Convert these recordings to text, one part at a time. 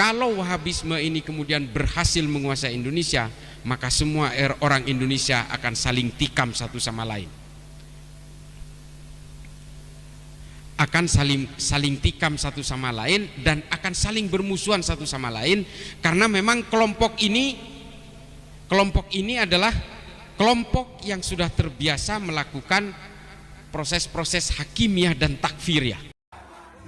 Kalau Wahabisme ini kemudian berhasil menguasai Indonesia, maka semua orang Indonesia akan saling tikam satu sama lain. Akan saling tikam satu sama lain dan akan saling bermusuhan satu sama lain, karena memang kelompok ini adalah kelompok yang sudah terbiasa melakukan proses-proses hakimiyah dan takfiriyah.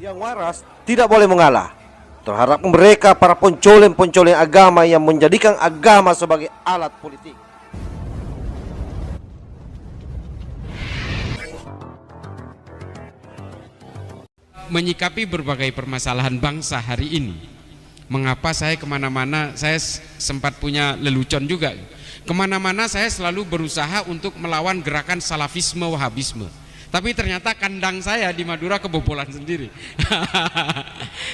Yang waras tidak boleh mengalah terhadap mereka para pencoleng-pencoleng agama yang menjadikan agama sebagai alat politik. Menyikapi berbagai permasalahan bangsa hari ini, mengapa saya kemana-mana, saya sempat punya lelucon juga, kemana-mana saya selalu berusaha untuk melawan gerakan salafisme wahabisme, tapi ternyata kandang saya di Madura kebobolan sendiri.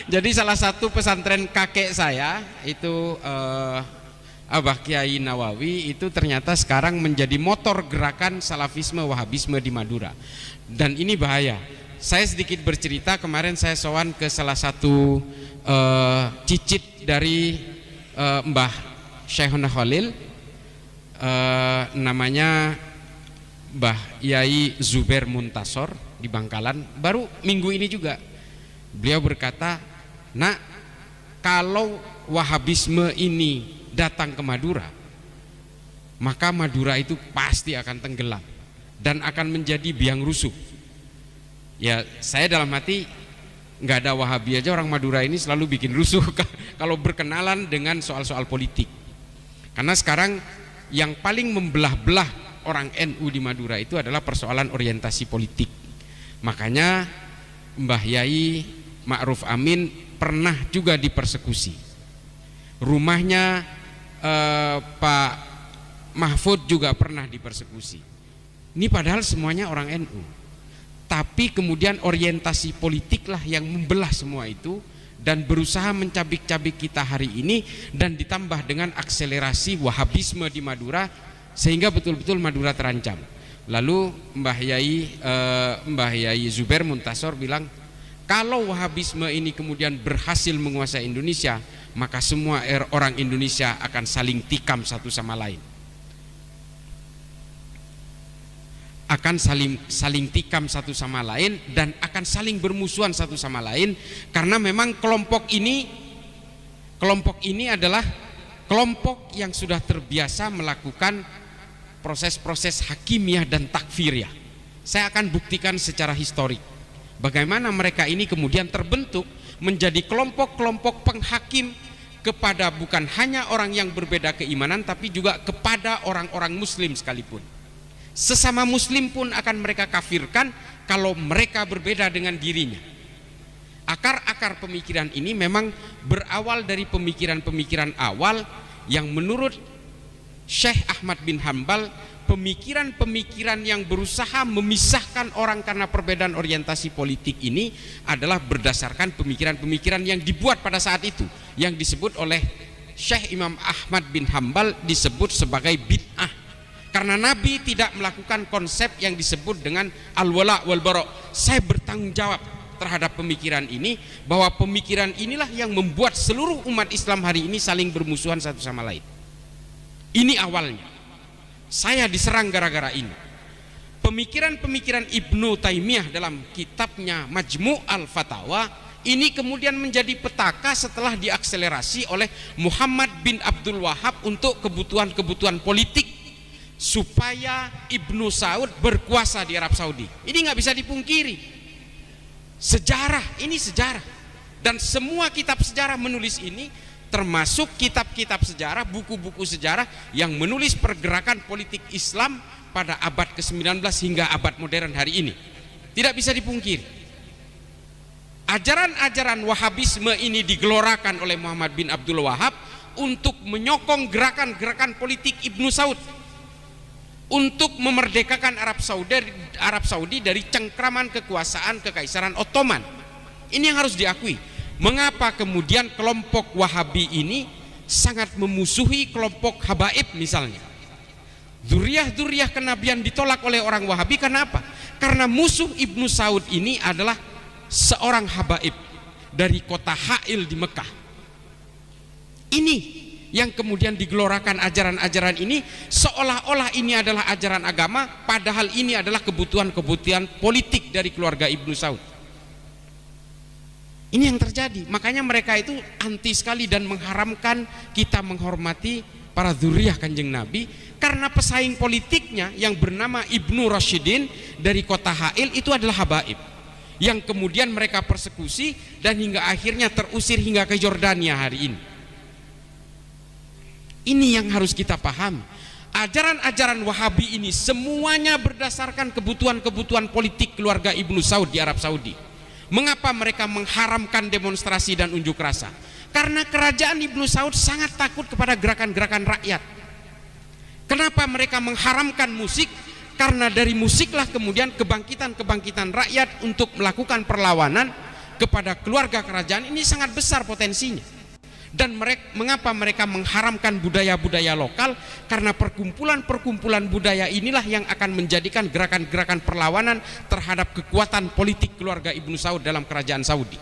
Jadi salah satu pesantren kakek saya itu Abah Kiai Nawawi itu ternyata sekarang menjadi motor gerakan salafisme wahabisme di Madura, dan ini bahaya. Saya sedikit bercerita, kemarin saya sowan ke salah satu cicit dari Mbah Syekhuna Khalil, namanya Mbah Yai Zubair Muntasor di Bangkalan, baru minggu ini juga. Beliau berkata, "Nak, kalau Wahabisme ini datang ke Madura, maka Madura itu pasti akan tenggelam dan akan menjadi biang rusuh." Ya, saya dalam hati, nggak ada Wahabi aja orang Madura ini selalu bikin rusuh kalau berkenalan dengan soal-soal politik. Karena sekarang yang paling membelah-belah orang NU di Madura itu adalah persoalan orientasi politik. Makanya Mbah Yai Ma'ruf Amin pernah juga dipersekusi. Rumahnya Pak Mahfud juga pernah dipersekusi. Ini padahal semuanya orang NU. Tapi kemudian orientasi politiklah yang membelah semua itu dan berusaha mencabik-cabik kita hari ini, dan ditambah dengan akselerasi Wahabisme di Madura sehingga betul-betul Madura terancam. Lalu Mbah Yai Zubair Muntasor bilang, kalau Wahabisme ini kemudian berhasil menguasai Indonesia, maka semua orang Indonesia akan saling tikam satu sama lain. Akan saling tikam satu sama lain dan akan saling bermusuhan satu sama lain, karena memang kelompok ini adalah kelompok yang sudah terbiasa melakukan proses-proses hakimiyah dan takfiriyah. Saya akan buktikan secara historik bagaimana mereka ini kemudian terbentuk menjadi kelompok-kelompok penghakim kepada bukan hanya orang yang berbeda keimanan, tapi juga kepada orang-orang muslim sekalipun. Sesama muslim pun akan mereka kafirkan kalau mereka berbeda dengan dirinya. Akar-akar pemikiran ini memang berawal dari pemikiran-pemikiran awal yang menurut Syekh Ahmad bin Hanbal, pemikiran-pemikiran yang berusaha memisahkan orang karena perbedaan orientasi politik ini adalah berdasarkan pemikiran-pemikiran yang dibuat pada saat itu, yang disebut oleh Syekh Imam Ahmad bin Hanbal disebut sebagai bid'ah. Karena Nabi tidak melakukan konsep yang disebut dengan al-wala wal bara. Saya bertanggung jawab terhadap pemikiran ini, bahwa pemikiran inilah yang membuat seluruh umat Islam hari ini saling bermusuhan satu sama lain. Ini awalnya. Saya diserang gara-gara ini. Pemikiran-pemikiran Ibnu Taimiyah dalam kitabnya Majmu' al-Fatawa ini kemudian menjadi petaka setelah diakselerasi oleh Muhammad bin Abdul Wahab untuk kebutuhan-kebutuhan politik, supaya Ibnu Saud berkuasa di Arab Saudi. Ini nggak bisa dipungkiri. Sejarah, ini sejarah. Dan semua kitab sejarah menulis ini, termasuk kitab-kitab sejarah, buku-buku sejarah yang menulis pergerakan politik Islam pada abad ke-19 hingga abad modern hari ini. Tidak bisa dipungkiri. Ajaran-ajaran Wahabisme ini digelorakan oleh Muhammad bin Abdul Wahab untuk menyokong gerakan-gerakan politik Ibnu Saud, untuk memerdekakan Arab Saudi dari cengkraman kekuasaan Kekaisaran Ottoman. Ini yang harus diakui. Mengapa kemudian kelompok Wahabi ini sangat memusuhi kelompok Habaib misalnya? Dzurriyyah kenabian ditolak oleh orang Wahabi karena apa? Karena musuh Ibnu Saud ini adalah seorang Habaib dari kota Ha'il di Mekah. Ini yang kemudian digelorakan ajaran-ajaran ini seolah-olah ini adalah ajaran agama, padahal ini adalah kebutuhan-kebutuhan politik dari keluarga Ibnu Saud. Ini yang terjadi. Makanya mereka itu anti sekali dan mengharamkan kita menghormati para dzurriyyah Kanjeng Nabi, karena pesaing politiknya yang bernama Ibnu Rasyidin dari kota Ha'il itu adalah habaib yang kemudian mereka persekusi dan hingga akhirnya terusir hingga ke Yordania hari ini. Ini yang harus kita pahami. Ajaran-ajaran Wahabi ini semuanya berdasarkan kebutuhan-kebutuhan politik keluarga Ibnu Saud di Arab Saudi. Mengapa mereka mengharamkan demonstrasi dan unjuk rasa? Karena kerajaan Ibnu Saud sangat takut kepada gerakan-gerakan rakyat. Kenapa mereka mengharamkan musik? Karena dari musiklah kemudian kebangkitan-kebangkitan rakyat untuk melakukan perlawanan kepada keluarga kerajaan ini sangat besar potensinya. Dan mengapa mereka mengharamkan budaya-budaya lokal? Karena perkumpulan-perkumpulan budaya inilah yang akan menjadikan gerakan-gerakan perlawanan terhadap kekuatan politik keluarga Ibnu Saud dalam kerajaan Saudi.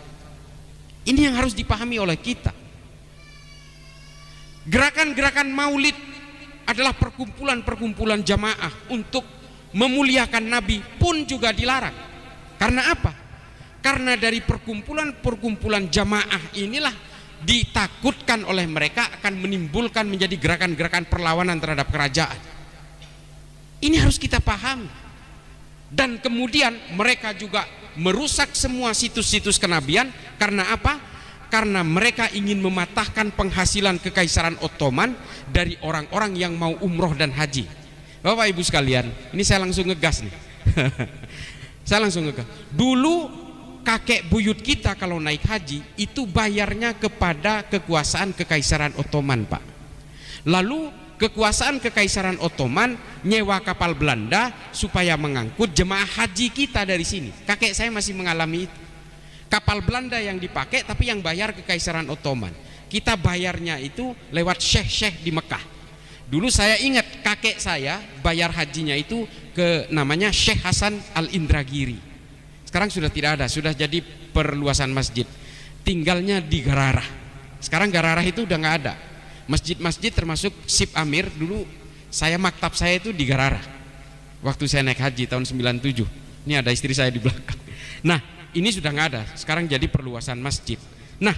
Ini yang harus dipahami oleh kita. Gerakan-gerakan maulid adalah perkumpulan-perkumpulan jamaah untuk memuliakan Nabi pun juga dilarang. Karena apa? Karena dari perkumpulan-perkumpulan jamaah inilah ditakutkan oleh mereka akan menimbulkan menjadi gerakan-gerakan perlawanan terhadap kerajaan. Ini harus kita pahami. Dan kemudian mereka juga merusak semua situs-situs kenabian. Karena apa? Karena mereka ingin mematahkan penghasilan Kekaisaran Ottoman dari orang-orang yang mau umroh dan haji. Bapak Ibu sekalian, ini saya langsung ngegas nih. Saya langsung ngegas. Dulu kakek buyut kita kalau naik haji itu bayarnya kepada kekuasaan Kekaisaran Ottoman, Pak. Lalu kekuasaan Kekaisaran Ottoman nyewa kapal Belanda supaya mengangkut jemaah haji kita dari sini. Kakek saya masih mengalami itu. Kapal Belanda yang dipakai tapi yang bayar Kekaisaran Ottoman. Kita bayarnya itu lewat syekh-syekh di Mekah. Dulu saya ingat kakek saya bayar hajinya itu ke namanya Syekh Hasan Al-Indragiri. Sekarang sudah tidak ada, sudah jadi perluasan masjid. Tinggalnya di Gararah. Sekarang Gararah itu udah nggak ada. Masjid-masjid termasuk Sip Amir, dulu maktab saya itu di Gararah. Waktu saya naik haji tahun 97. Ini ada istri saya di belakang. Nah, ini sudah nggak ada. Sekarang jadi perluasan masjid. Nah,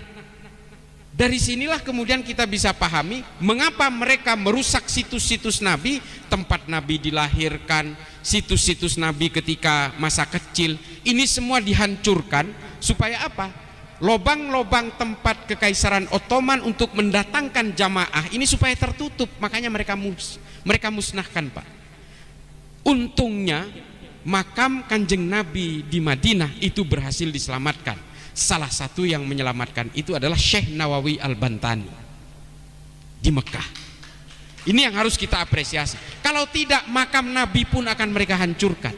dari sinilah kemudian kita bisa pahami mengapa mereka merusak situs-situs Nabi, tempat Nabi dilahirkan, situs-situs Nabi ketika masa kecil. Ini semua dihancurkan supaya apa? Lobang-lobang tempat Kekaisaran Ottoman untuk mendatangkan jamaah ini supaya tertutup. Makanya mereka musnahkan, Pak. Untungnya makam Kanjeng Nabi di Madinah itu berhasil diselamatkan. Salah satu yang menyelamatkan itu adalah Syekh Nawawi Al-Bantani di Mekah. Ini yang harus kita apresiasi. Kalau tidak, makam Nabi pun akan mereka hancurkan.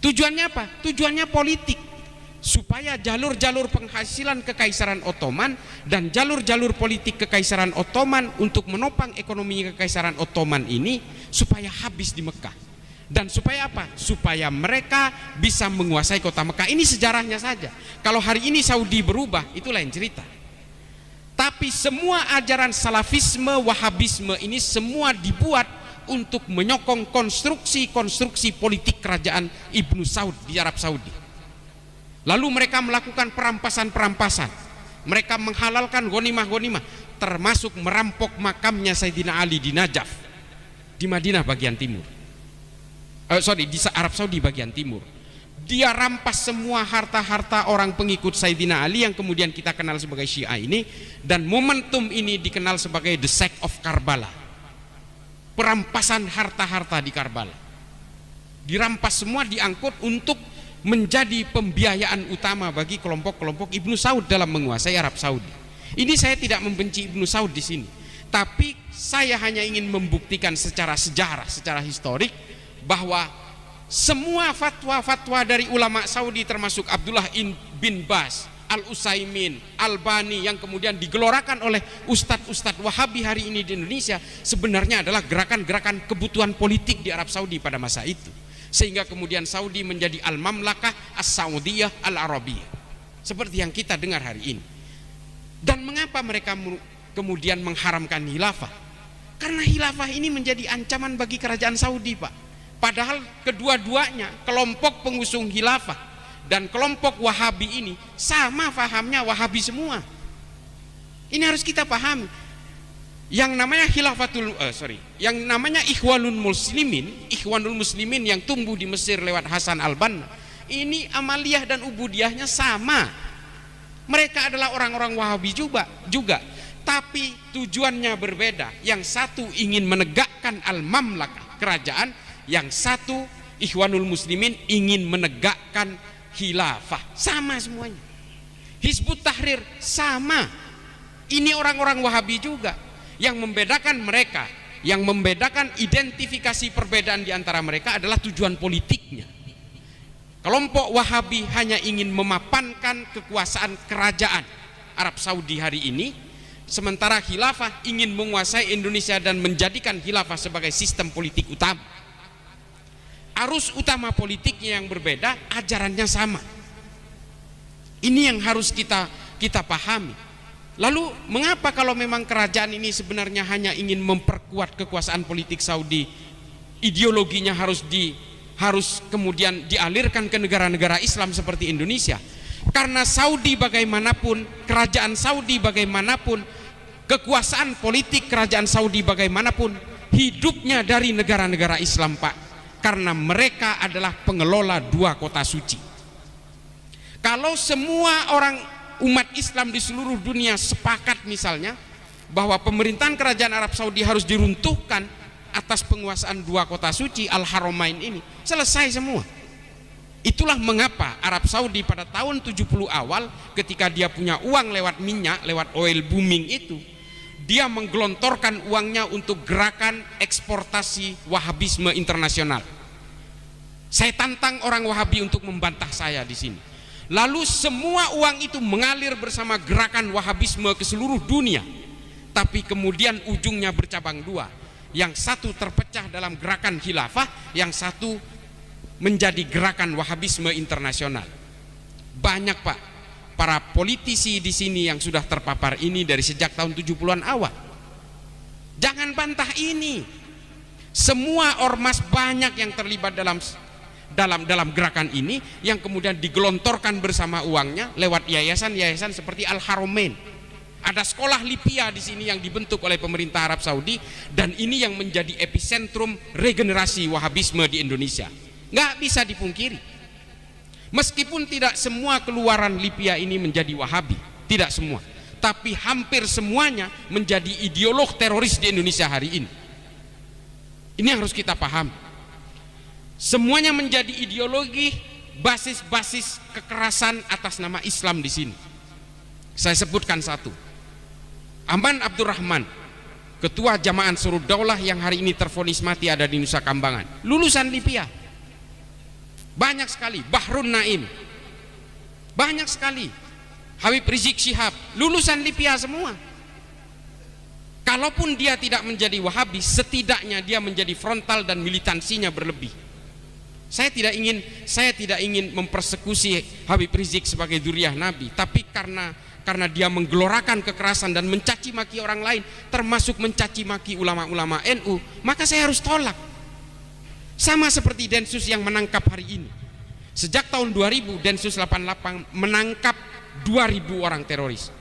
Tujuannya apa? Tujuannya politik, supaya jalur-jalur penghasilan Kekaisaran Ottoman dan jalur-jalur politik Kekaisaran Ottoman untuk menopang ekonomi Kekaisaran Ottoman ini supaya habis di Mekah. Dan supaya apa? Supaya mereka bisa menguasai kota Mekah. Ini sejarahnya saja. Kalau hari ini Saudi berubah, itu lain cerita. Tapi semua ajaran salafisme, wahabisme ini semua dibuat untuk menyokong konstruksi-konstruksi politik kerajaan Ibnu Saud di Arab Saudi. Lalu mereka melakukan perampasan-perampasan. Mereka menghalalkan ghanimah-ghanimah, termasuk merampok makamnya Sayyidina Ali di Najaf, di Madinah bagian timur. Di Arab Saudi bagian timur. Dia rampas semua harta-harta orang pengikut Sayyidina Ali yang kemudian kita kenal sebagai Syiah ini, dan momentum ini dikenal sebagai the sack of Karbala. Perampasan harta-harta di Karbala. Dirampas semua, diangkut untuk menjadi pembiayaan utama bagi kelompok-kelompok Ibnu Saud dalam menguasai Arab Saudi. Ini saya tidak membenci Ibnu Saud di sini, tapi saya hanya ingin membuktikan secara sejarah, secara historik, bahwa semua fatwa-fatwa dari ulama Saudi termasuk Abdullah bin Bas, Al-Utsaimin, Albani yang kemudian digelorakan oleh ustadz-ustadz Wahabi hari ini di Indonesia sebenarnya adalah gerakan-gerakan kebutuhan politik di Arab Saudi pada masa itu, sehingga kemudian Saudi menjadi Al-Mamlakah As-Saudiyah Al-Arabiyah seperti yang kita dengar hari ini. Dan mengapa mereka kemudian mengharamkan khilafah? Karena khilafah ini menjadi ancaman bagi kerajaan Saudi, Pak. Padahal kedua-duanya, kelompok pengusung khilafah dan kelompok Wahabi ini sama fahamnya, Wahabi semua. Ini harus kita pahami. Yang namanya yang namanya Ikhwanul Muslimin yang tumbuh di Mesir lewat Hasan al-Banna, ini amaliyah dan ubudiyahnya sama. Mereka adalah orang-orang Wahabi juga, tapi tujuannya berbeda. Yang satu ingin menegakkan al-mamlakah, kerajaan, yang satu Ikhwanul Muslimin ingin menegakkan khilafah. Sama semuanya. Hizbut Tahrir sama. Ini orang-orang Wahabi juga. Yang membedakan mereka, yang membedakan identifikasi perbedaan di antara mereka adalah tujuan politiknya. Kelompok Wahabi hanya ingin memapankan kekuasaan kerajaan Arab Saudi hari ini, sementara khilafah ingin menguasai Indonesia dan menjadikan khilafah sebagai sistem politik utama. Arus utama politiknya yang berbeda, ajarannya sama. Ini yang harus kita pahami. Lalu mengapa kalau memang kerajaan ini sebenarnya hanya ingin memperkuat kekuasaan politik Saudi, ideologinya harus kemudian dialirkan ke negara-negara Islam seperti Indonesia? Karena Saudi bagaimanapun, kerajaan Saudi bagaimanapun, kekuasaan politik kerajaan Saudi bagaimanapun, hidupnya dari negara-negara Islam, Pak. Karena mereka adalah pengelola dua kota suci. Kalau semua orang umat Islam di seluruh dunia sepakat misalnya bahwa pemerintahan kerajaan Arab Saudi harus diruntuhkan atas penguasaan dua kota suci Al-Haramain ini, selesai semua. Itulah mengapa Arab Saudi pada tahun 70 awal ketika dia punya uang lewat minyak, lewat oil booming itu, dia menggelontorkan uangnya untuk gerakan eksportasi Wahabisme internasional. Saya tantang orang Wahabi untuk membantah saya di sini. Lalu semua uang itu mengalir bersama gerakan Wahabisme ke seluruh dunia. Tapi kemudian ujungnya bercabang dua. Yang satu terpecah dalam gerakan khilafah, yang satu menjadi gerakan Wahabisme internasional. Banyak, Pak, para politisi di sini yang sudah terpapar ini dari sejak tahun 70-an awal. Jangan bantah ini. Semua ormas banyak yang terlibat dalam gerakan ini, yang kemudian digelontorkan bersama uangnya lewat yayasan-yayasan seperti Al-Haramain. Ada sekolah Lipia di sini yang dibentuk oleh pemerintah Arab Saudi, dan ini yang menjadi epicentrum regenerasi Wahabisme di Indonesia. Nggak bisa dipungkiri. Meskipun tidak semua keluaran Lipia ini menjadi Wahabi, tidak semua, tapi hampir semuanya menjadi ideolog teroris di Indonesia hari ini. Ini yang harus kita paham. Semuanya menjadi ideologi basis-basis kekerasan atas nama Islam di sini. Saya sebutkan satu. Aman Abdurrahman, ketua Jamaah Ansarud Daulah yang hari ini tervonis mati ada di Nusa Kambangan, lulusan Lipia. Banyak sekali. Bahrun Naim, banyak sekali. Habib Rizik Syihab, lulusan Lipia semua. Kalaupun dia tidak menjadi Wahabi, setidaknya dia menjadi frontal dan militansinya berlebih. Saya tidak ingin mempersekusi Habib Rizik sebagai dzurriyyah Nabi, tapi karena dia menggelorakan kekerasan dan mencaci maki orang lain, termasuk mencaci maki ulama-ulama NU, maka saya harus tolak. Sama seperti Densus yang menangkap hari ini. Sejak tahun 2000 Densus 88 menangkap 2000 orang teroris.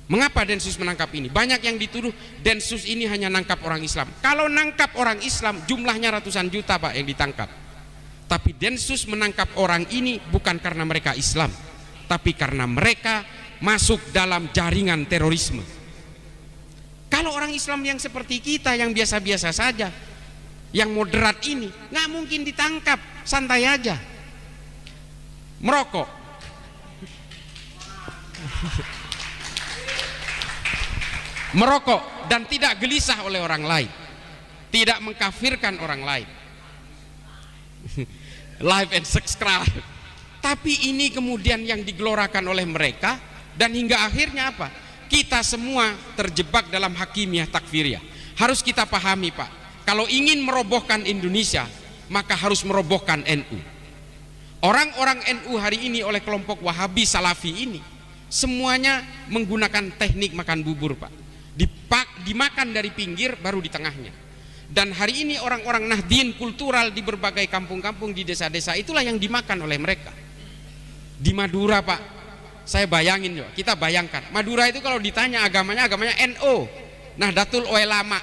Mengapa Densus menangkap ini? Banyak yang dituduh Densus ini hanya nangkap orang Islam. Kalau nangkap orang Islam jumlahnya ratusan juta, Pak, yang ditangkap. Tapi Densus menangkap orang ini bukan karena mereka Islam, tapi karena mereka masuk dalam jaringan terorisme. Kalau orang Islam yang seperti kita, yang biasa-biasa saja, yang moderat ini, nggak mungkin ditangkap, santai aja. Merokok, merokok dan tidak gelisah oleh orang lain, tidak mengkafirkan orang lain. Live and subscribe. Tapi ini kemudian yang digelorakan oleh mereka, dan hingga akhirnya apa? Kita semua terjebak dalam hakimiyah takfiriyah. Harus kita pahami, Pak, kalau ingin merobohkan Indonesia, maka harus merobohkan NU. Orang-orang NU hari ini oleh kelompok Wahabi Salafi ini Semuanya menggunakan teknik makan bubur, Pak. Dimakan dari pinggir baru di tengahnya. Dan hari ini orang-orang Nahdien kultural di berbagai kampung-kampung di desa-desa itulah yang dimakan oleh mereka. Di Madura, Pak, saya bayangin juga, kita bayangkan Madura itu kalau ditanya agamanya NO, Nahdlatul Ulama.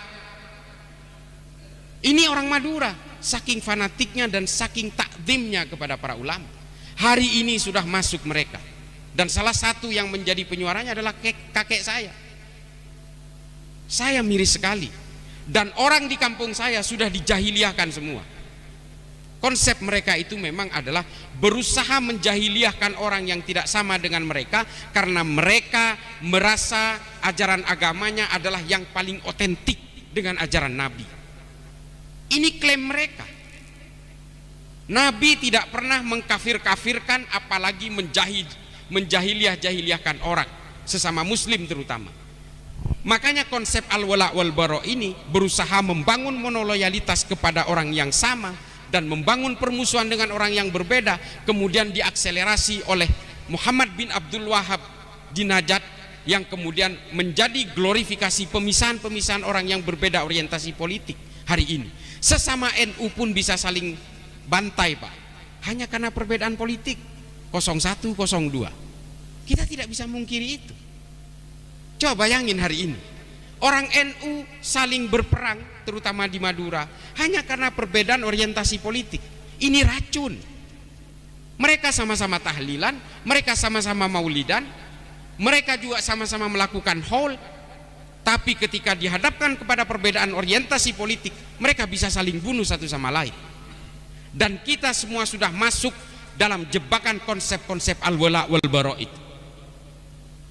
Ini orang Madura, saking fanatiknya dan saking takzimnya kepada para ulama. Hari ini sudah masuk mereka. Dan salah satu yang menjadi penyuaranya adalah kakek saya. Saya miris sekali. Dan orang di kampung saya sudah dijahiliahkan semua. Konsep mereka itu memang adalah berusaha menjahiliahkan orang yang tidak sama dengan mereka, karena mereka merasa ajaran agamanya adalah yang paling otentik dengan ajaran Nabi. Ini klaim mereka. Nabi tidak pernah mengkafir-kafirkan, apalagi menjahiliahkan orang, sesama muslim terutama. Makanya konsep al-wala wal bara ini berusaha membangun monoloyalitas kepada orang yang sama dan membangun permusuhan dengan orang yang berbeda, kemudian diakselerasi oleh Muhammad bin Abdul Wahab di Najd, yang kemudian menjadi glorifikasi pemisahan-pemisahan orang yang berbeda orientasi politik. Hari ini sesama NU pun bisa saling bantai, Pak, hanya karena perbedaan politik 01, 02. Kita tidak bisa mungkiri itu. Coba bayangin hari ini orang NU saling berperang, terutama di Madura, hanya karena perbedaan orientasi politik. Ini racun. Mereka sama-sama tahlilan, mereka sama-sama maulidan, mereka juga sama-sama melakukan haul, tapi ketika dihadapkan kepada perbedaan orientasi politik, mereka bisa saling bunuh satu sama lain. Dan kita semua sudah masuk dalam jebakan konsep-konsep al-wala wal bara itu.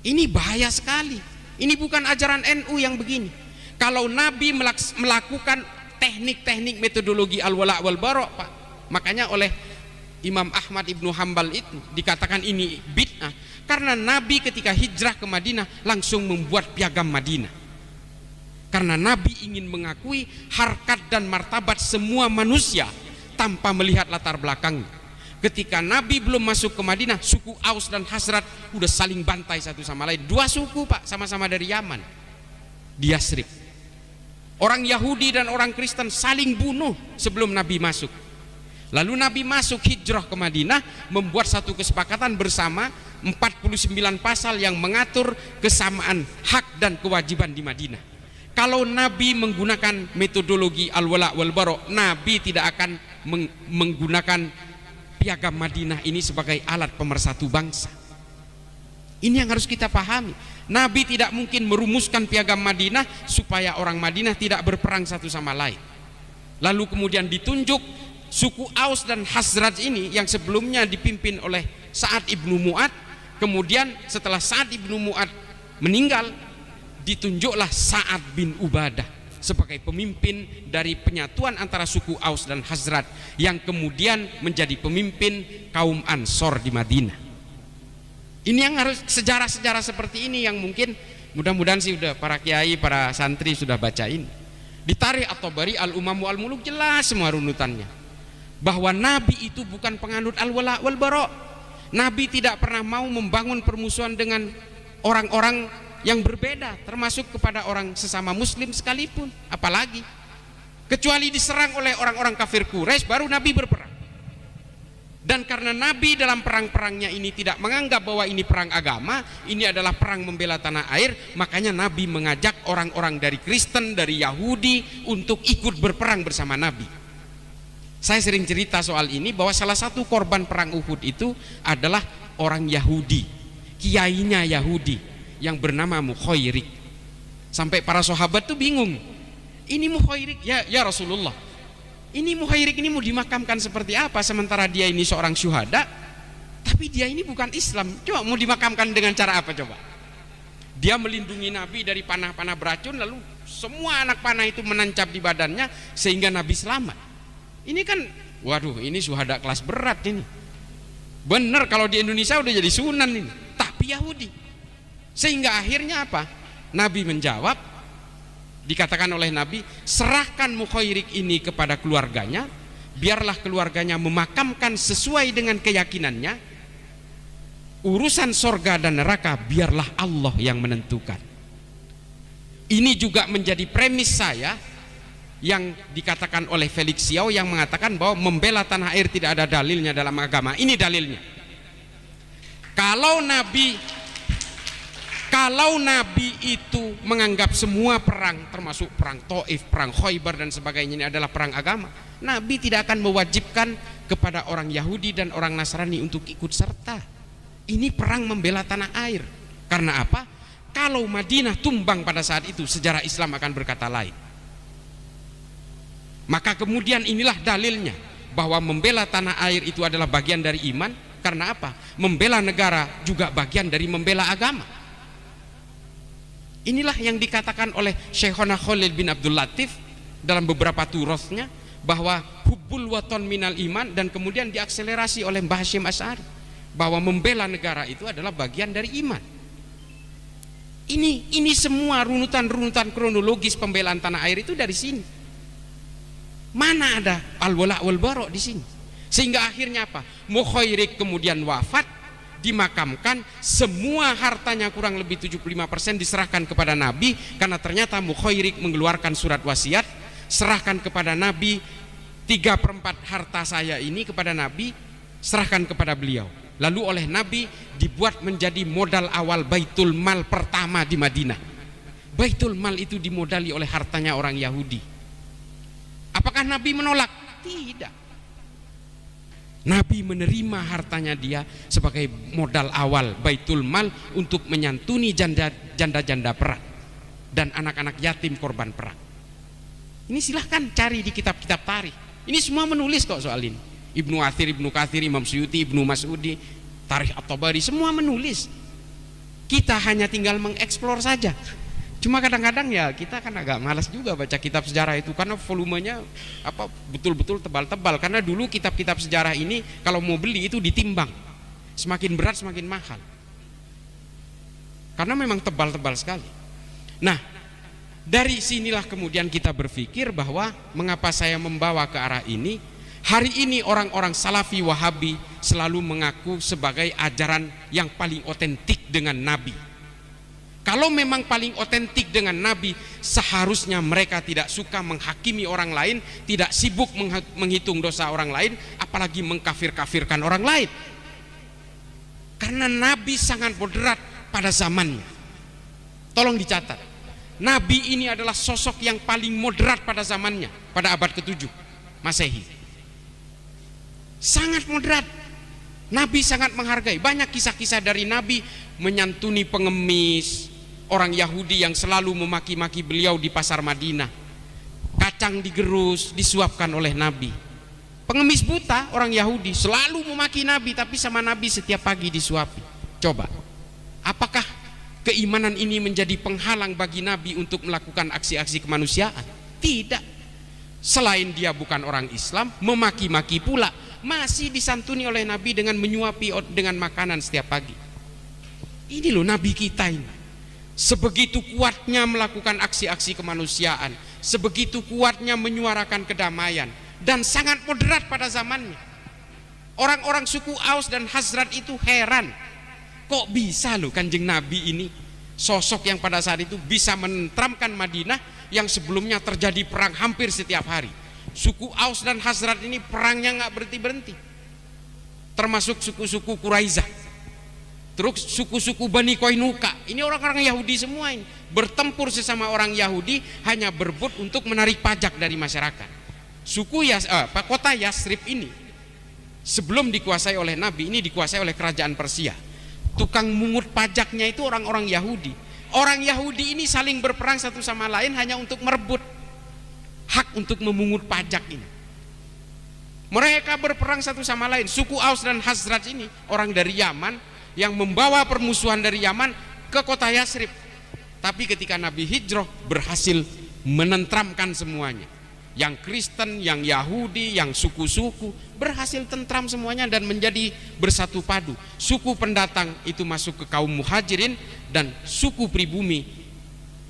Ini bahaya sekali. Ini bukan ajaran NU yang begini. Kalau Nabi melakukan teknik-teknik metodologi al-wala wal bara, Pak, makanya oleh Imam Ahmad Ibnu Hambal itu dikatakan ini bid'ah, karena Nabi ketika hijrah ke Madinah langsung membuat piagam Madinah. Karena Nabi ingin mengakui harkat dan martabat semua manusia tanpa melihat latar belakangnya. Ketika Nabi belum masuk ke Madinah, suku Aus dan Khazraj udah saling bantai satu sama lain. Dua suku, Pak, sama-sama dari Yaman, di Yasrib. Orang Yahudi dan orang Kristen saling bunuh sebelum Nabi masuk. Lalu Nabi masuk hijrah ke Madinah, membuat satu kesepakatan bersama 49 pasal yang mengatur kesamaan hak dan kewajiban di Madinah. Kalau Nabi menggunakan metodologi al-wala wal bara, Nabi tidak akan menggunakan piagam Madinah ini sebagai alat pemersatu bangsa. Ini yang harus kita pahami. Nabi tidak mungkin merumuskan piagam Madinah supaya orang Madinah tidak berperang satu sama lain. Lalu kemudian ditunjuk suku Aus dan Khazraj ini yang sebelumnya dipimpin oleh Sa'ad ibnu Mu'ad. Kemudian setelah Sa'ad ibnu Mu'ad meninggal, ditunjuklah Sa'ad bin Ubadah sebagai pemimpin dari penyatuan antara suku Aus dan Khazraj, yang kemudian menjadi pemimpin kaum Ansor di Madinah. Ini yang harus, sejarah-sejarah seperti ini yang mungkin mudah-mudahan sih udah para kiai, para santri sudah baca ini. Di Tarikh At-Tabari Al-Umam wal Muluk jelas semua runutannya, bahwa Nabi itu bukan penganut al-wala wal bara. Nabi tidak pernah mau membangun permusuhan dengan orang-orang yang berbeda, termasuk kepada orang sesama muslim sekalipun, apalagi kecuali diserang oleh orang-orang kafir Quraisy baru Nabi berperang. Dan karena Nabi dalam perang-perangnya ini tidak menganggap bahwa ini perang agama, ini adalah perang membela tanah air, makanya Nabi mengajak orang-orang dari Kristen, dari Yahudi untuk ikut berperang bersama Nabi. Saya sering cerita soal ini, bahwa salah satu korban perang Uhud itu adalah orang Yahudi, kiainya Yahudi yang bernama Mukhairik. Sampai para sahabat tuh bingung, ini Mukhairik ya Rasulullah, ini Mukhairik ini mau dimakamkan seperti apa, sementara dia ini seorang syuhada, tapi dia ini bukan Islam. Coba mau dimakamkan dengan cara apa coba? Dia melindungi Nabi dari panah-panah beracun, lalu semua anak panah itu menancap di badannya sehingga Nabi selamat. Ini kan, waduh, ini syuhada kelas berat ini. Bener kalau di Indonesia udah jadi sunan ini, tapi Yahudi. Sehingga akhirnya apa? Nabi menjawab, dikatakan oleh Nabi, serahkan Mukhairik ini kepada keluarganya, biarlah keluarganya memakamkan sesuai dengan keyakinannya. Urusan sorga dan neraka biarlah Allah yang menentukan. Ini juga menjadi premis saya yang dikatakan oleh Felix Xiao yang mengatakan bahwa membela tanah air tidak ada dalilnya dalam agama. Ini dalilnya. Kalau Nabi itu menganggap semua perang, termasuk perang Taif, perang Khaybar dan sebagainya, ini adalah perang agama, Nabi tidak akan mewajibkan kepada orang Yahudi dan orang Nasrani untuk ikut serta. Ini perang membela tanah air. Karena apa? Kalau Madinah tumbang pada saat itu, sejarah Islam akan berkata lain. Maka kemudian inilah dalilnya bahwa membela tanah air itu adalah bagian dari iman. Karena apa? Membela negara juga bagian dari membela agama. Inilah yang dikatakan oleh Syekhona Khalil bin Abdul Latif dalam beberapa turosnya, bahwa hubbul waton minal iman, dan kemudian diakselerasi oleh Mbah Hasyim Asy'ari bahwa membela negara itu adalah bagian dari iman. Ini semua runutan-runutan kronologis pembelaan tanah air itu dari sini. Mana ada al-wala' wal bara' di sini? Sehingga akhirnya apa? Mukhairik kemudian wafat, dimakamkan, semua hartanya kurang lebih 75% diserahkan kepada Nabi, karena ternyata Mukhairik mengeluarkan surat wasiat, serahkan kepada Nabi, 3/4 harta saya ini kepada Nabi, serahkan kepada beliau. Lalu oleh Nabi dibuat menjadi modal awal Baitul Mal pertama di Madinah. Baitul Mal itu dimodali oleh hartanya orang Yahudi. Apakah Nabi menolak? Tidak. Nabi menerima hartanya dia sebagai modal awal Baitul Mal untuk menyantuni janda-janda perang dan anak-anak yatim korban perang. Ini silahkan cari di kitab-kitab tarikh. Ini semua menulis kok soal ini. Ibnu Athir, Ibnu Katsir, Imam Suyuti, Ibnu Mas'udi, Tarikh At-Tabari, semua menulis. Kita hanya tinggal mengeksplor saja. Cuma kadang-kadang ya kita kan agak malas juga baca kitab sejarah itu, karena volumenya betul-betul tebal-tebal. Karena dulu kitab-kitab sejarah ini kalau mau beli itu ditimbang, semakin berat semakin mahal, karena memang tebal-tebal sekali. Nah, dari sinilah kemudian kita berpikir bahwa mengapa saya membawa ke arah ini. Hari ini orang-orang Salafi Wahabi selalu mengaku sebagai ajaran yang paling otentik dengan Nabi. Kalau memang paling otentik dengan Nabi, seharusnya mereka tidak suka menghakimi orang lain, tidak sibuk menghitung dosa orang lain, apalagi mengkafir-kafirkan orang lain. Karena Nabi sangat moderat pada zamannya. Tolong dicatat, Nabi ini adalah sosok yang paling moderat pada zamannya, pada abad ke-7 Masehi. Sangat moderat. Nabi sangat menghargai. Banyak kisah-kisah dari Nabi menyantuni pengemis, orang Yahudi yang selalu memaki-maki beliau di pasar Madinah. Kacang digerus, disuapkan oleh Nabi. Pengemis buta, orang Yahudi, selalu memaki Nabi, tapi sama Nabi setiap pagi disuapi. Coba, apakah keimanan ini menjadi penghalang bagi Nabi untuk melakukan aksi-aksi kemanusiaan? Tidak. Selain dia bukan orang Islam, memaki-maki pula, masih disantuni oleh Nabi dengan menyuapi dengan makanan setiap pagi. Ini loh Nabi kita ini. Sebegitu kuatnya melakukan aksi-aksi kemanusiaan, sebegitu kuatnya menyuarakan kedamaian, dan sangat moderat pada zamannya. Orang-orang suku Aus dan Khazraj itu heran, kok bisa loh Kanjeng Nabi ini, sosok yang pada saat itu bisa menenteramkan Madinah yang sebelumnya terjadi perang hampir setiap hari. Suku Aus dan Khazraj ini perangnya nggak berhenti-berhenti, termasuk suku-suku Quraisyah, terus suku-suku Bani Qainuqa. Ini orang-orang Yahudi semua ini bertempur sesama orang Yahudi, hanya berebut untuk menarik pajak dari masyarakat. Kota Yasrib ini sebelum dikuasai oleh Nabi, ini dikuasai oleh kerajaan Persia. Tukang mungut pajaknya itu orang-orang Yahudi. Orang Yahudi ini saling berperang satu sama lain hanya untuk merebut hak untuk memungut pajak ini. Mereka berperang satu sama lain. Suku Aus dan Khazraj ini orang dari Yaman yang membawa permusuhan dari Yaman ke kota Yasrib. Tapi ketika Nabi hijrah, berhasil menentramkan semuanya. Yang Kristen, yang Yahudi, yang suku-suku, berhasil tentram semuanya dan menjadi bersatu padu. Suku pendatang itu masuk ke kaum Muhajirin, dan suku pribumi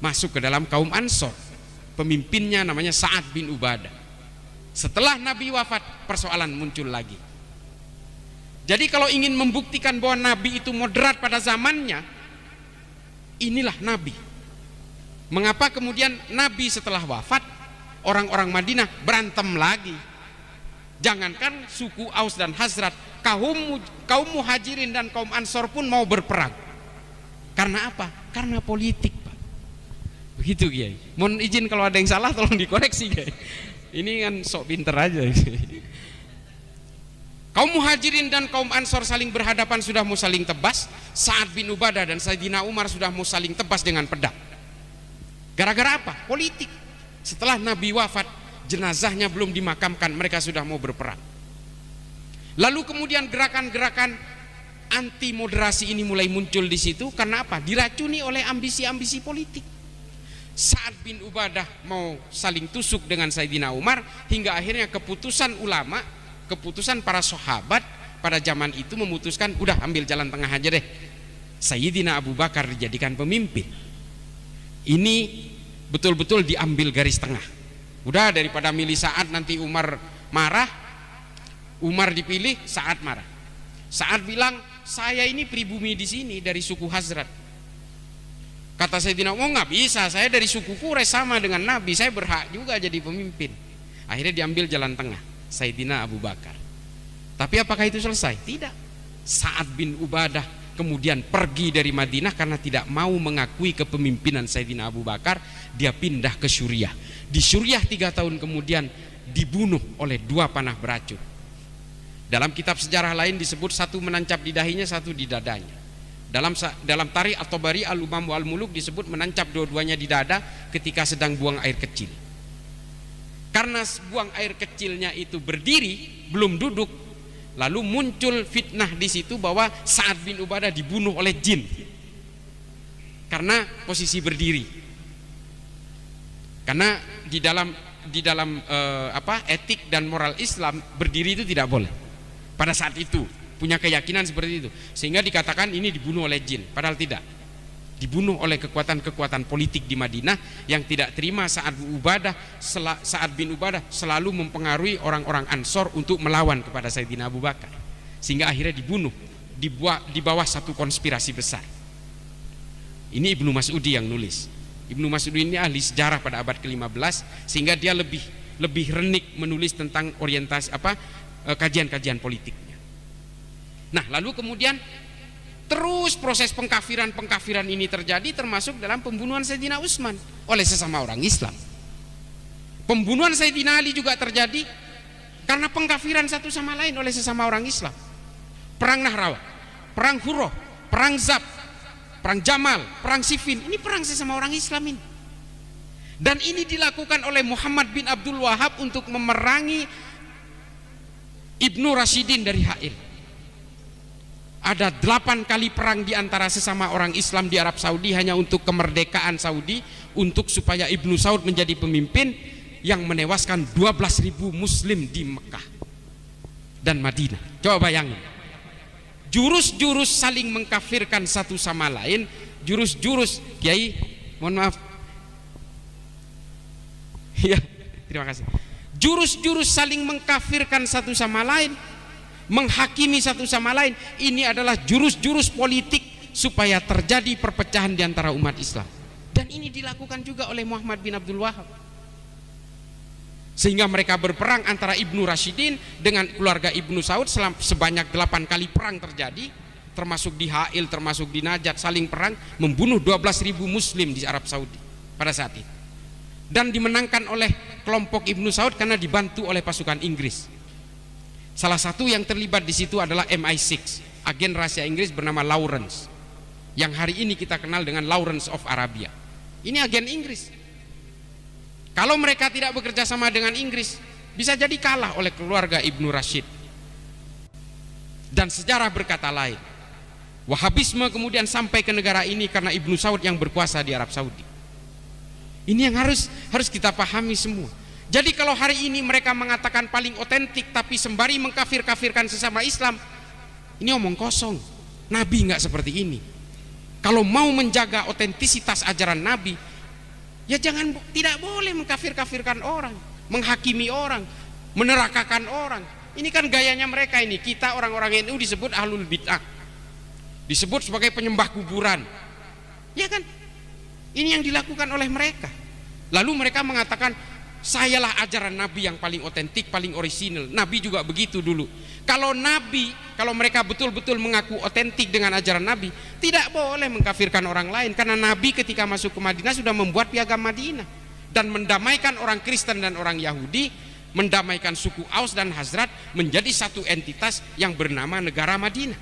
masuk ke dalam kaum Ansor. Pemimpinnya namanya Sa'ad bin Ubadah. Setelah Nabi wafat, persoalan muncul lagi. Jadi kalau ingin membuktikan bahwa Nabi itu moderat pada zamannya, inilah Nabi. Mengapa kemudian Nabi setelah wafat, orang-orang Madinah berantem lagi? Jangankan suku Aus dan Hazrat, kaum Muhajirin dan kaum Ansor pun mau berperang. Karena apa? Karena politik, Pak. Begitu, Kiai. Mohon izin kalau ada yang salah tolong dikoreksi, Kiai. Ini kan sok pinter aja. Kaum Muhajirin dan kaum Ansor saling berhadapan, sudah mau saling tebas. Sa'ad bin Ubadah dan Sayyidina Umar sudah mau saling tebas dengan pedang. Gara-gara apa? Politik. Setelah Nabi wafat, jenazahnya belum dimakamkan, mereka sudah mau berperang. Lalu kemudian gerakan-gerakan anti moderasi ini mulai muncul di situ. Karena apa? Diracuni oleh ambisi-ambisi politik. Sa'ad bin Ubadah mau saling tusuk dengan Sayyidina Umar, hingga akhirnya keputusan ulama, keputusan para sahabat pada zaman itu memutuskan, udah ambil jalan tengah aja deh, Sayyidina Abu Bakar dijadikan pemimpin. Ini betul-betul diambil garis tengah. Udah, daripada milih Sa'ad nanti Umar marah, Umar dipilih, Sa'ad marah. Sa'ad bilang, saya ini pribumi di sini dari suku Hazrat. Kata Sayyidina Umar, nggak bisa, saya dari suku Quraisy sama dengan Nabi, saya berhak juga jadi pemimpin. Akhirnya diambil jalan tengah, Sayyidina Abu Bakar. Tapi apakah itu selesai? Tidak. Sa'ad bin Ubadah kemudian pergi dari Madinah karena tidak mau mengakui kepemimpinan Sayyidina Abu Bakar. Dia pindah ke Suriah. Di Suriah 3 tahun kemudian dibunuh oleh 2 panah beracun. Dalam kitab sejarah lain disebut satu menancap di dahinya, satu di dadanya. Dalam Tarikh At-Tabari Al-Umam Wal-Muluk disebut menancap dua-duanya di dada ketika sedang buang air kecil. Karena buang air kecilnya itu berdiri, belum duduk, lalu muncul fitnah di situ bahwa Sa'ad bin Ubadah dibunuh oleh jin karena posisi berdiri. Karena di dalam etik dan moral Islam, berdiri itu tidak boleh. Pada saat itu punya keyakinan seperti itu, sehingga dikatakan ini dibunuh oleh jin, padahal tidak. Dibunuh oleh kekuatan-kekuatan politik di Madinah yang tidak terima Sa'ad bin Ubadah selalu mempengaruhi orang-orang Ansor untuk melawan kepada Sayyidina Abu Bakar, sehingga akhirnya dibunuh di bawah satu konspirasi besar. Ini Ibnu Mas'udi yang nulis. Ibnu Mas'udi ini ahli sejarah pada abad ke-15, sehingga dia lebih renik menulis tentang orientasi kajian-kajian politiknya. Nah, lalu kemudian terus proses pengkafiran ini terjadi, termasuk dalam pembunuhan Sayyidina Utsman oleh sesama orang Islam. Pembunuhan Sayyidina Ali juga terjadi karena pengkafiran satu sama lain oleh sesama orang Islam. Perang Nahrawan, perang Hurrah, perang Zab, perang Jamal, perang Siffin, ini perang sesama orang Islam ini. Dan ini dilakukan oleh Muhammad bin Abdul Wahab untuk memerangi Ibnu Rashidin dari Ha'il. Ada 8 kali perang di antara sesama orang Islam di Arab Saudi hanya untuk kemerdekaan Saudi, untuk supaya Ibnu Saud menjadi pemimpin, yang menewaskan 12.000 muslim di Mekah dan Madinah. Coba bayangin, jurus-jurus saling mengkafirkan satu sama lain, jurus-jurus, Kiai, mohon maaf ya, terima kasih. Jurus-jurus saling mengkafirkan satu sama lain, menghakimi satu sama lain, ini adalah jurus-jurus politik supaya terjadi perpecahan di antara umat Islam. Dan ini dilakukan juga oleh Muhammad bin Abdul Wahab, sehingga mereka berperang antara Ibnu Rashidin dengan keluarga Ibnu Saud. Sebanyak 8 kali perang terjadi, termasuk di Ha'il, termasuk di Najat, saling perang, membunuh 12.000 muslim di Arab Saudi pada saat itu, dan dimenangkan oleh kelompok Ibnu Saud karena dibantu oleh pasukan Inggris. Salah satu yang terlibat di situ adalah MI6, agen rahasia Inggris bernama Lawrence, yang hari ini kita kenal dengan Lawrence of Arabia. Ini agen Inggris. Kalau mereka tidak bekerja sama dengan Inggris, bisa jadi kalah oleh keluarga Ibnu Rashid. Dan sejarah berkata lain. Wahabisme kemudian sampai ke negara ini karena Ibnu Saud yang berkuasa di Arab Saudi. Ini yang harus kita pahami semua. Jadi kalau hari ini mereka mengatakan paling otentik tapi sembari mengkafir-kafirkan sesama Islam, ini omong kosong. Nabi nggak seperti ini. Kalau mau menjaga otentisitas ajaran Nabi, ya tidak boleh mengkafir-kafirkan orang, menghakimi orang, menerakakan orang. Ini kan gayanya mereka ini. Kita orang-orang NU disebut ahlul bid'ah, disebut sebagai penyembah kuburan, ya kan? Ini yang dilakukan oleh mereka. Lalu mereka mengatakan, sayalah ajaran Nabi yang paling otentik, paling orisinil. Nabi juga begitu dulu. Kalau Nabi, kalau mereka betul-betul mengaku otentik dengan ajaran Nabi, tidak boleh mengkafirkan orang lain, karena Nabi ketika masuk ke Madinah sudah membuat piagam Madinah dan mendamaikan orang Kristen dan orang Yahudi, mendamaikan suku Aus dan Hazrat menjadi satu entitas yang bernama negara Madinah.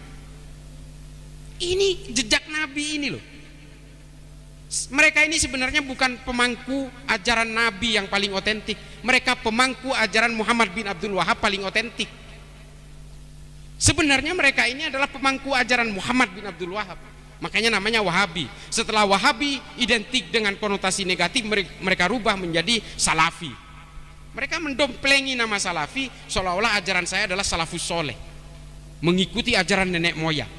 Ini jejak Nabi ini loh. Mereka ini sebenarnya bukan pemangku ajaran Nabi yang paling otentik. Mereka pemangku ajaran Muhammad bin Abdul Wahab paling otentik. Sebenarnya mereka ini adalah pemangku ajaran Muhammad bin Abdul Wahab. Makanya namanya Wahabi. Setelah Wahabi identik dengan konotasi negatif, mereka rubah menjadi Salafi. Mereka mendomplengi nama Salafi seolah-olah ajaran saya adalah salafus soleh, mengikuti ajaran nenek moyang.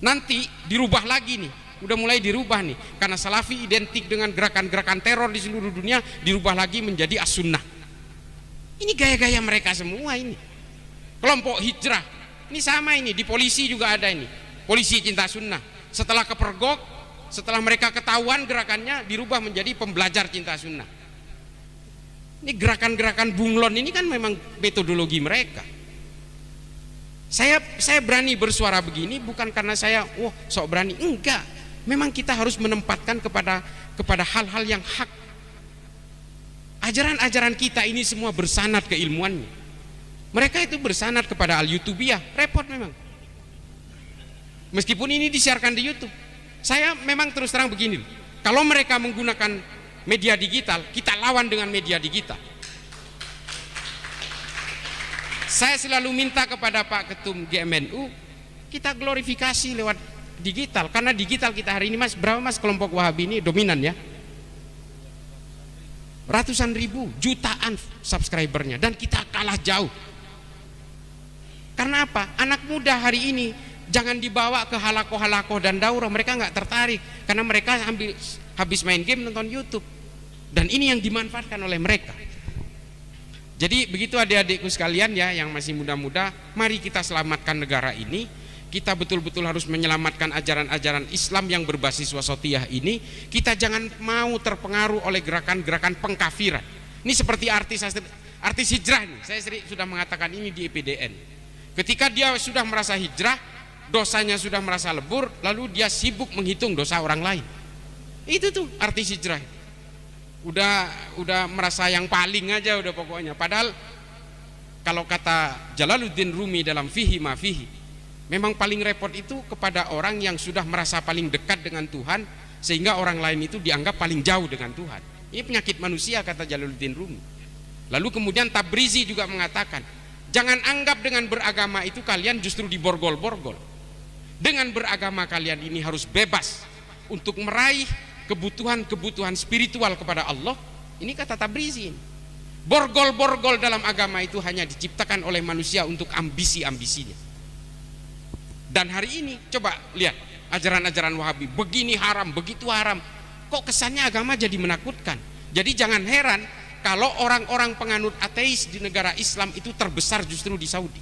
Nanti dirubah lagi nih, udah mulai dirubah nih, karena Salafi identik dengan gerakan-gerakan teror di seluruh dunia, dirubah lagi menjadi as-sunnah. Ini gaya-gaya mereka semua ini. Kelompok hijrah, ini sama ini, di polisi juga ada ini, polisi cinta sunnah. Setelah kepergok, setelah mereka ketahuan gerakannya, dirubah menjadi pembelajar cinta sunnah. Ini gerakan-gerakan bunglon ini kan memang metodologi mereka. Saya berani bersuara begini bukan karena saya sok berani, enggak. Memang kita harus menempatkan kepada hal-hal yang hak. Ajaran-ajaran kita ini semua bersanad keilmuannya. Mereka itu bersanad kepada al-Yutubiyah, repot memang. Meskipun ini disiarkan di YouTube, saya memang terus terang begini. Kalau mereka menggunakan media digital, kita lawan dengan media digital. Saya selalu minta kepada Pak Ketum GMNU, kita glorifikasi lewat digital, karena digital kita hari ini, Mas, berapa Mas kelompok Wahabi ini dominan ya? Ratusan ribu, jutaan subscribernya, dan kita kalah jauh. Karena apa? Anak muda hari ini jangan dibawa ke halakoh-halakoh dan daurah, mereka nggak tertarik, karena mereka habis main game nonton YouTube. Dan ini yang dimanfaatkan oleh mereka. Jadi begitu adik-adikku sekalian ya, yang masih muda-muda, mari kita selamatkan negara ini. Kita betul-betul harus menyelamatkan ajaran-ajaran Islam yang berbasis wasatiyah ini. Kita jangan mau terpengaruh oleh gerakan-gerakan pengkafiran. Ini seperti artis hijrah nih. Saya sudah mengatakan ini di EPDN. Ketika dia sudah merasa hijrah, dosanya sudah merasa lebur, lalu dia sibuk menghitung dosa orang lain. Itu tuh artis hijrah. Udah merasa yang paling aja udah pokoknya. Padahal kalau kata Jalaluddin Rumi dalam Fihi Ma Fihi, memang paling repot itu kepada orang yang sudah merasa paling dekat dengan Tuhan, sehingga orang lain itu dianggap paling jauh dengan Tuhan. Ini penyakit manusia, kata Jalaluddin Rumi. Lalu kemudian Tabrizi juga mengatakan, jangan anggap dengan beragama itu kalian justru diborgol-borgol. Dengan beragama kalian ini harus bebas untuk meraih kebutuhan-kebutuhan spiritual kepada Allah. Ini kata Tabrizi. Borgol-borgol dalam agama itu hanya diciptakan oleh manusia untuk ambisi-ambisinya. Dan hari ini coba lihat ajaran-ajaran Wahabi, begini haram, begitu haram. Kok kesannya agama jadi menakutkan. Jadi jangan heran kalau orang-orang penganut ateis di negara Islam itu terbesar justru di Saudi.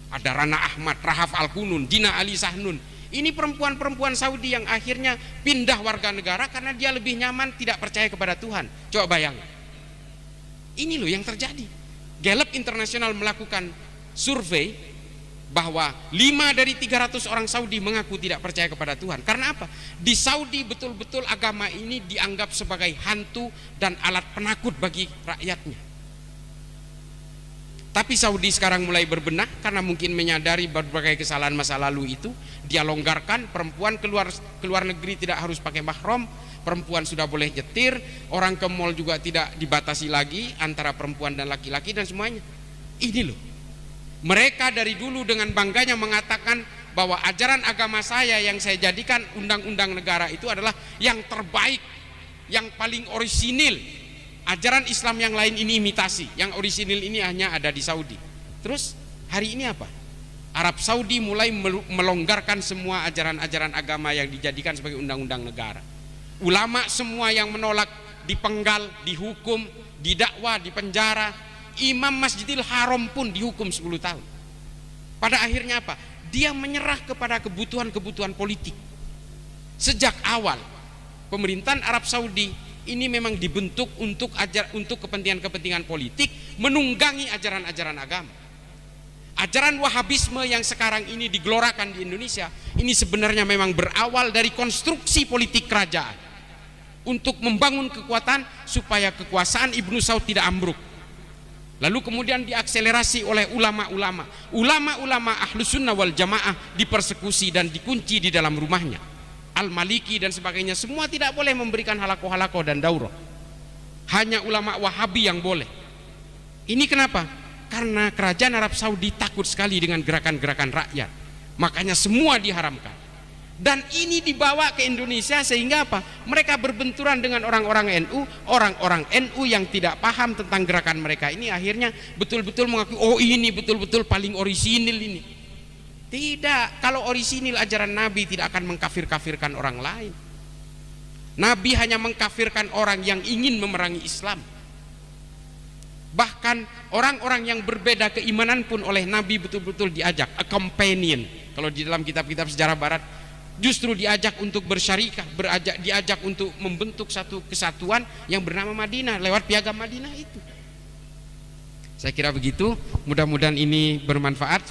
Ada Rana Ahmad, Rahaf Al-Kunun, Dina Ali Sahnun. Ini perempuan-perempuan Saudi yang akhirnya pindah warga negara karena dia lebih nyaman tidak percaya kepada Tuhan. Coba bayangkan. Ini loh yang terjadi. Gallup Internasional melakukan survei bahwa 5 dari 300 orang Saudi mengaku tidak percaya kepada Tuhan. Karena apa? Di Saudi betul-betul agama ini dianggap sebagai hantu dan alat penakut bagi rakyatnya. Tapi Saudi sekarang mulai berbenah karena mungkin menyadari berbagai kesalahan masa lalu itu. Dia longgarkan, perempuan keluar negeri tidak harus pakai mahram, perempuan sudah boleh nyetir, orang ke mall juga tidak dibatasi lagi antara perempuan dan laki-laki dan semuanya. Ini loh. Mereka dari dulu dengan bangganya mengatakan bahwa ajaran agama saya yang saya jadikan undang-undang negara itu adalah yang terbaik, yang paling orisinil. Ajaran Islam yang lain ini imitasi, yang orisinil ini hanya ada di Saudi. Terus hari ini apa? Arab Saudi mulai melonggarkan semua ajaran-ajaran agama yang dijadikan sebagai undang-undang negara. Ulama semua yang menolak dipenggal, dihukum, didakwa, dipenjara. imam Masjidil Haram pun dihukum 10 tahun. Pada akhirnya apa? Dia menyerah kepada kebutuhan-kebutuhan politik. Sejak awal pemerintahan Arab Saudi ini memang dibentuk untuk kepentingan-kepentingan politik, menunggangi ajaran-ajaran agama. Ajaran Wahabisme yang sekarang ini digelorakan di Indonesia ini sebenarnya memang berawal dari konstruksi politik kerajaan untuk membangun kekuatan supaya kekuasaan Ibnu Saud tidak ambruk. Lalu kemudian diakselerasi oleh ulama-ulama Ahlus Sunnah wal Jamaah, dipersekusi dan dikunci di dalam rumahnya. Al-Maliki dan sebagainya semua tidak boleh memberikan halakoh-halakoh dan daurah. Hanya ulama Wahabi yang boleh. Ini kenapa? Karena kerajaan Arab Saudi takut sekali dengan gerakan-gerakan rakyat. Makanya semua diharamkan. Dan ini dibawa ke Indonesia sehingga apa? Mereka berbenturan dengan orang-orang NU yang tidak paham tentang gerakan mereka ini, akhirnya betul-betul mengakui, oh ini betul-betul paling orisinil ini. Tidak, kalau orisinil ajaran Nabi tidak akan mengkafir-kafirkan orang lain. Nabi hanya mengkafirkan orang yang ingin memerangi Islam. Bahkan orang-orang yang berbeda keimanan pun oleh Nabi betul-betul diajak, a companion. Kalau di dalam kitab-kitab sejarah barat justru diajak untuk bersyarikah, diajak untuk membentuk satu kesatuan yang bernama Madinah lewat piagam Madinah itu. Saya kira begitu, mudah-mudahan ini bermanfaat.